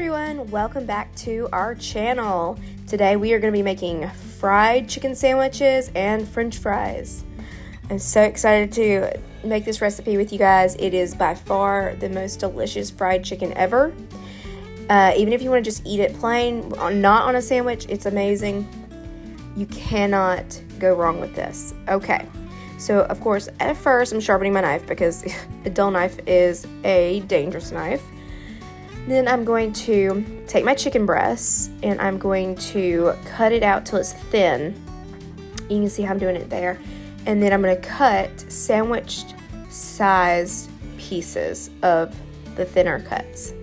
everyone, welcome back to our channel. Today we are going to be making fried chicken sandwiches and french fries. I'm so excited to make this recipe with you guys. It is by far the most delicious fried chicken ever. Even if you want to just eat it plain, not on a sandwich, it's amazing. You cannot go wrong with this. Okay, so of course at first I'm sharpening my knife because a dull knife is a dangerous knife. Then I'm going to take my chicken breasts and I'm going to cut it out till it's thin. You can see how I'm doing it there. And then I'm going to cut sandwiched sized pieces of the thinner cuts.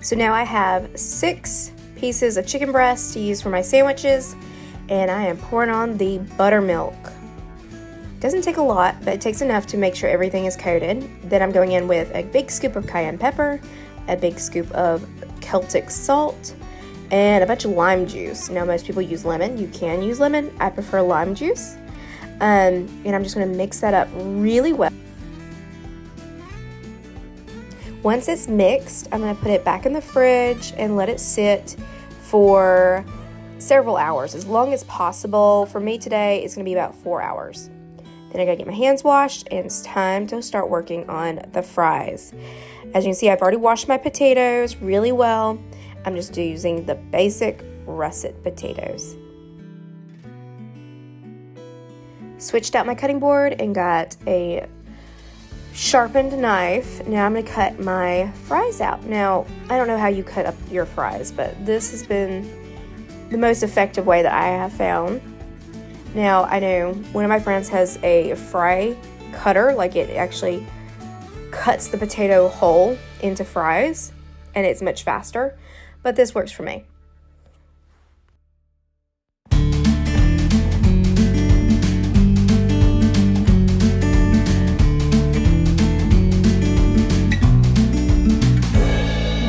So now I have 6 pieces of chicken breast to use for my sandwiches, and I am pouring on the buttermilk. It doesn't take a lot, but it takes enough to make sure everything is coated. Then I'm going in with a big scoop of cayenne pepper, a big scoop of Celtic salt, and a bunch of lime juice. Now most people use lemon. You can use lemon. I prefer lime juice. And I'm just going to mix that up really well. Once it's mixed, I'm going to put it back in the fridge and let it sit for several hours, as long as possible. For me today, it's going to be about 4 hours. Then I got to get my hands washed, and it's time to start working on the fries. As you can see, I've already washed my potatoes really well. I'm just using the basic russet potatoes. Switched out my cutting board and got a sharpened knife. Now I'm going to cut my fries out. Now, I don't know how you cut up your fries, but this has been the most effective way that I have found. Now, I know one of my friends has a fry cutter, like it actually cuts the potato whole into fries, and it's much faster, but this works for me.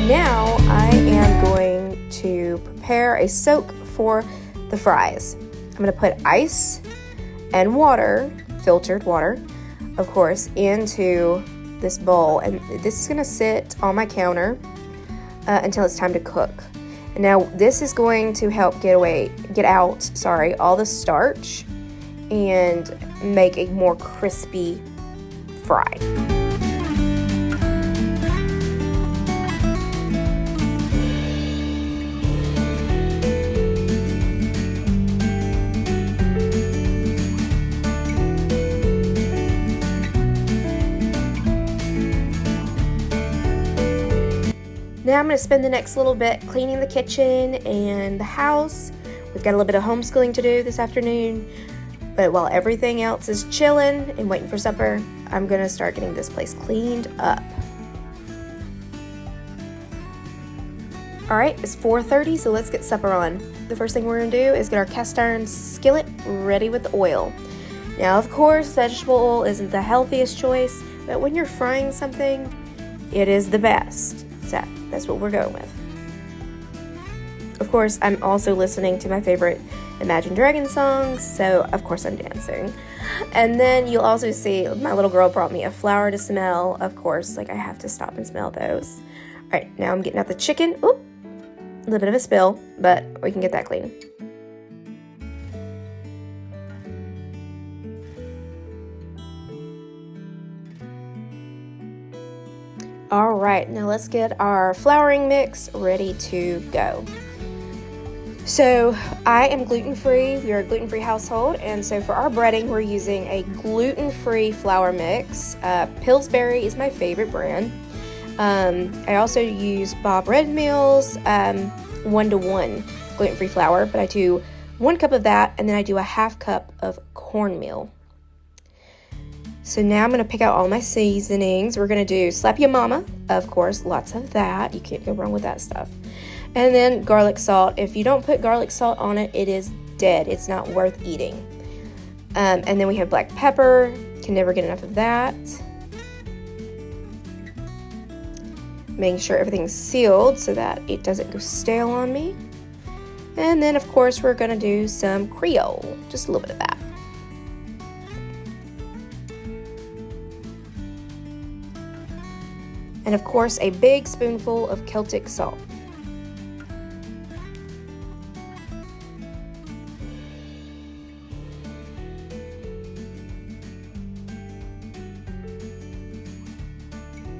Now I am going to prepare a soak for the fries. I'm going to put ice and water, filtered water, of course, into this bowl. And this is going to sit on my counter until it's time to cook. And now this is going to help get out all the starch and make a more crispy fry. Now I'm going to spend the next little bit cleaning the kitchen and the house. We've got a little bit of homeschooling to do this afternoon, but while everything else is chilling and waiting for supper, I'm going to start getting this place cleaned up. Alright, it's 4:30, so let's get supper on. The first thing we're going to do is get our cast iron skillet ready with the oil. Now, of course, vegetable oil isn't the healthiest choice, but when you're frying something, it is the best. So that's what we're going with. Of course, I'm also listening to my favorite Imagine Dragons songs, so of course I'm dancing. And then you'll also see my little girl brought me a flower to smell. Of course, I have to stop and smell those. All right, now I'm getting out the chicken. Oop, a little bit of a spill, but we can get that clean. All right, now let's get our flouring mix ready to go. So I am gluten-free. We are a gluten-free household, and so for our breading, we're using a gluten-free flour mix. Pillsbury is my favorite brand. I also use Bob Red Mill's 1-to-1 gluten-free flour, but I do 1 cup of that, and then I do a 1/2 cup of cornmeal. So now I'm going to pick out all my seasonings. We're going to do Slap Ya Mama, of course, lots of that. You can't go wrong with that stuff. And then garlic salt. If you don't put garlic salt on it, it is dead. It's not worth eating. And then we have black pepper. Can never get enough of that. making sure everything's sealed so that it doesn't go stale on me. And then of course we're gonna do some Creole, just a little bit of that. And of course a big spoonful of Celtic salt.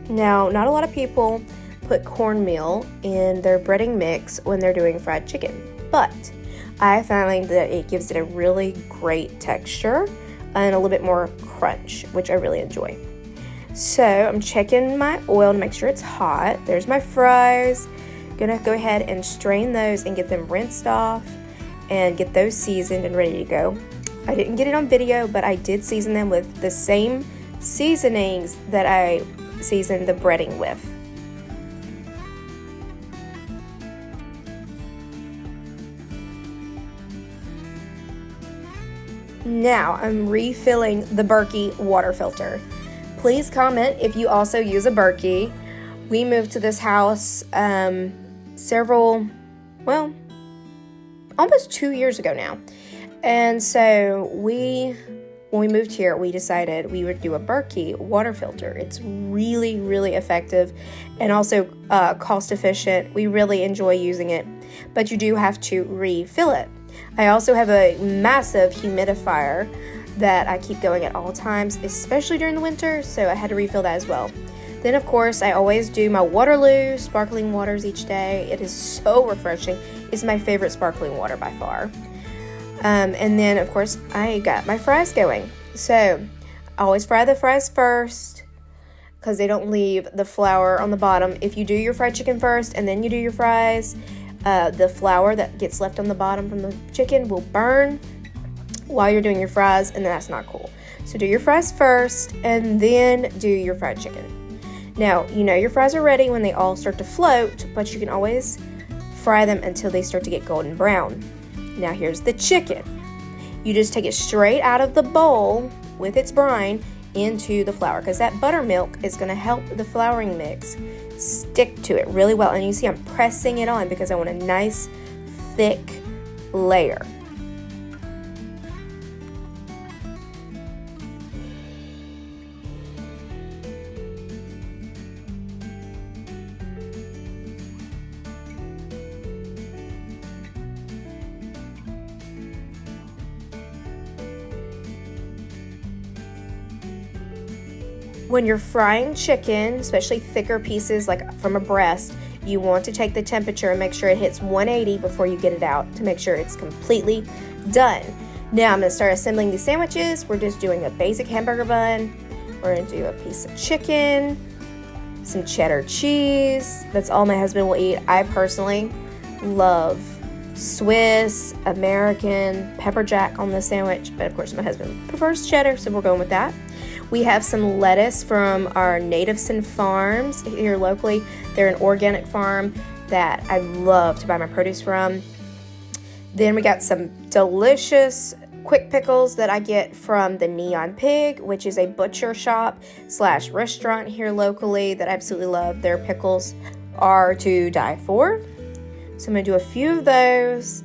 Now, not a lot of people put cornmeal in their breading mix when they're doing fried chicken, but I find that it gives it a really great texture and a little bit more crunch, which I really enjoy. So I'm checking my oil to make sure it's hot. There's my fries. Gonna go ahead and strain those and get them rinsed off and get those seasoned and ready to go. I didn't get it on video, but I did season them with the same seasonings that I seasoned the breading with. Now I'm refilling the Berkey water filter. Please comment if you also use a Berkey. We moved to this house almost 2 years ago now. And so when we moved here, we decided we would do a Berkey water filter. It's really, really effective and also cost efficient. We really enjoy using it, but you do have to refill it. I also have a massive humidifier that I keep going at all times, especially during the winter, so I had to refill that as well. Then of course, I always do my Waterloo sparkling waters each day. It is so refreshing. It's my favorite sparkling water by far. And then of course I got my fries going. So I always fry the fries first because they don't leave the flour on the bottom. If you do your fried chicken first and then you do your fries, the flour that gets left on the bottom from the chicken will burn while you're doing your fries, and that's not cool. So do your fries first and then do your fried chicken. Now, you know your fries are ready when they all start to float, but you can always fry them until they start to get golden brown. Now here's the chicken. You just take it straight out of the bowl with its brine into the flour, because that buttermilk is going to help the flouring mix stick to it really well. And you see I'm pressing it on because I want a nice thick layer. When you're frying chicken, especially thicker pieces like from a breast, you want to take the temperature and make sure it hits 180 before you get it out to make sure it's completely done. Now I'm going to start assembling these sandwiches. We're just doing a basic hamburger bun. We're going to do a piece of chicken, some cheddar cheese. That's all my husband will eat. I personally love Swiss, American, pepper jack on the sandwich, but of course my husband prefers cheddar, so we're going with that. We have some lettuce from our Nativeson Farms here locally. They're an organic farm that I love to buy my produce from. Then we got some delicious quick pickles that I get from the Neon Pig, which is a butcher shop / restaurant here locally that I absolutely love. Their pickles are to die for. So I'm going to do a few of those.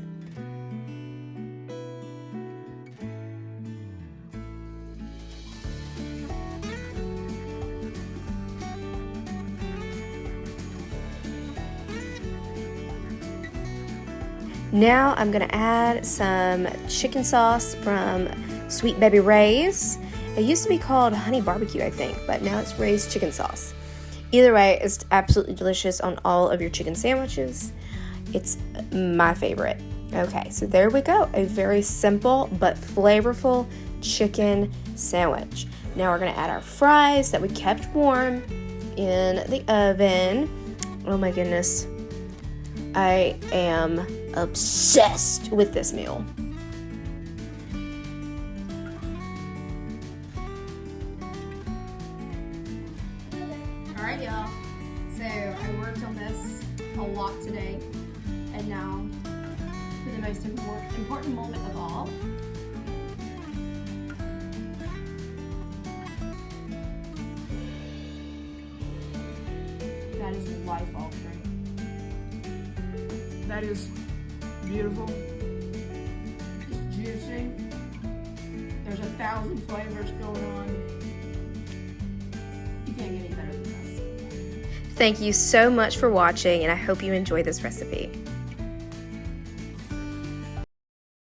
Now I'm going to add some chicken sauce from Sweet Baby Ray's. It used to be called Honey Barbecue, I think, but now it's Ray's chicken sauce. Either way, it's absolutely delicious on all of your chicken sandwiches. It's my favorite. Okay, so there we go. A very simple but flavorful chicken sandwich. Now we're going to add our fries that we kept warm in the oven. Oh my goodness. I am obsessed with this meal. Alright y'all, so I worked on this a lot today, and now for the most important moment of all. that is life altering. That is beautiful. It's juicy. There's 1,000 flavors going on. You can't get any better than this. Thank you so much for watching, and I hope you enjoy this recipe.